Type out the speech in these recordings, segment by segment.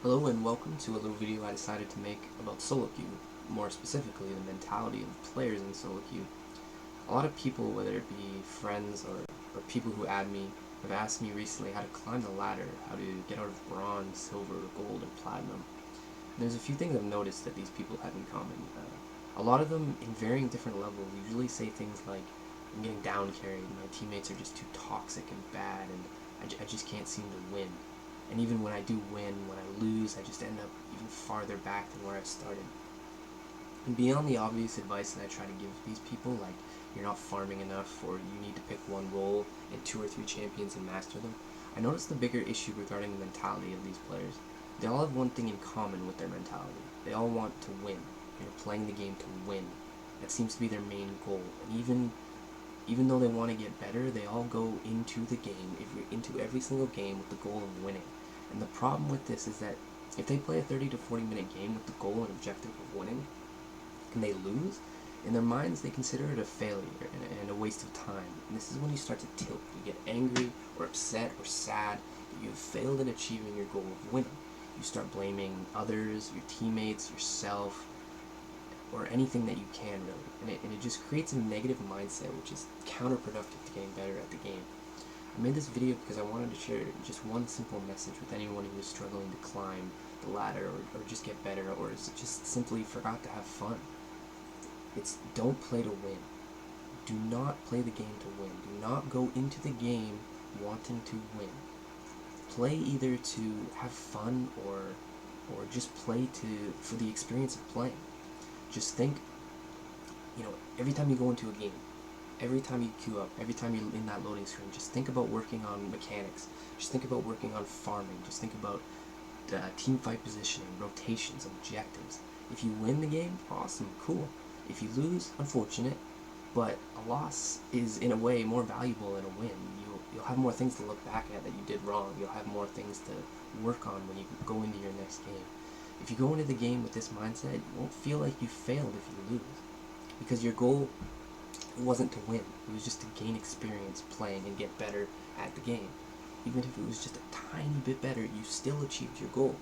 Hello and welcome to a little video I decided to make about solo queue, more specifically the mentality of players in solo queue. A lot of people, whether it be friends or people who add me, have asked me recently how to climb the ladder, how to get out of bronze, silver, gold, and platinum. And there's a few things I've noticed that these people have in common. A lot of them, in varying different levels, usually say things like, I'm getting down carried, my teammates are just too toxic and bad, and I just can't seem to win. And even when I do win, when I lose, I just end up even farther back than where I started. And beyond the obvious advice that I try to give these people, like you're not farming enough or you need to pick one role and 2 or 3 champions and master them, I noticed the bigger issue regarding the mentality of these players. They all have one thing in common with their mentality. They all want to win. They're playing the game to win. That seems to be their main goal. And even though they want to get better, they all go into the game, into every single game with the goal of winning. And the problem with this is that if they play a 30 to 40 minute game with the goal and objective of winning, and they lose, in their minds they consider it a failure and a waste of time. And this is when you start to tilt. You get angry or upset or sad that you've failed in achieving your goal of winning. You start blaming others, your teammates, yourself, or anything that you can really. And it just creates a negative mindset, which is counterproductive to getting better at the game. I made this video because I wanted to share just one simple message with anyone who is struggling to climb the ladder or just get better or just simply forgot to have fun. It's don't play to win. Do not play the game to win. Do not go into the game wanting to win. Play either to have fun or just play for the experience of playing. Just think, every time you go into a game, every time you queue up, every time you're in that loading screen, just think about working on mechanics. Just think about working on farming. Just think about team fight positioning, rotations, objectives. If you win the game, awesome, cool. If you lose, unfortunate, but a loss is in a way more valuable than a win. You'll have more things to look back at that you did wrong. You'll have more things to work on when you go into your next game. If you go into the game with this mindset, you won't feel like you failed if you lose, because your goal wasn't to win. It was just to gain experience playing and get better at the game. Even if it was just a tiny bit better, you still achieved your goal.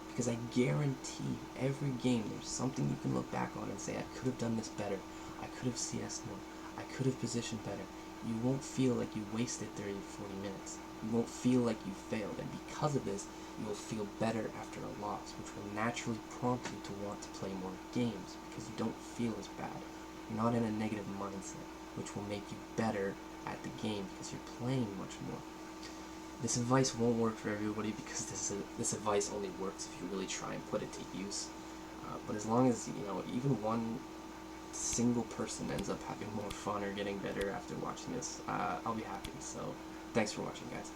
Because I guarantee every game there's something you can look back on and say, I could have done this better. I could have CS more. I could have positioned better. You won't feel like you wasted 30 to 40 minutes. You won't feel like you failed. And because of this, you will feel better after a loss, which will naturally prompt you to want to play more games because you don't feel as bad. You're not in a negative mindset, which will make you better at the game because you're playing much more. This advice won't work for everybody because this advice only works if you really try and put it to use. But as long as, even one single person ends up having more fun or getting better after watching this, I'll be happy. So, thanks for watching, guys.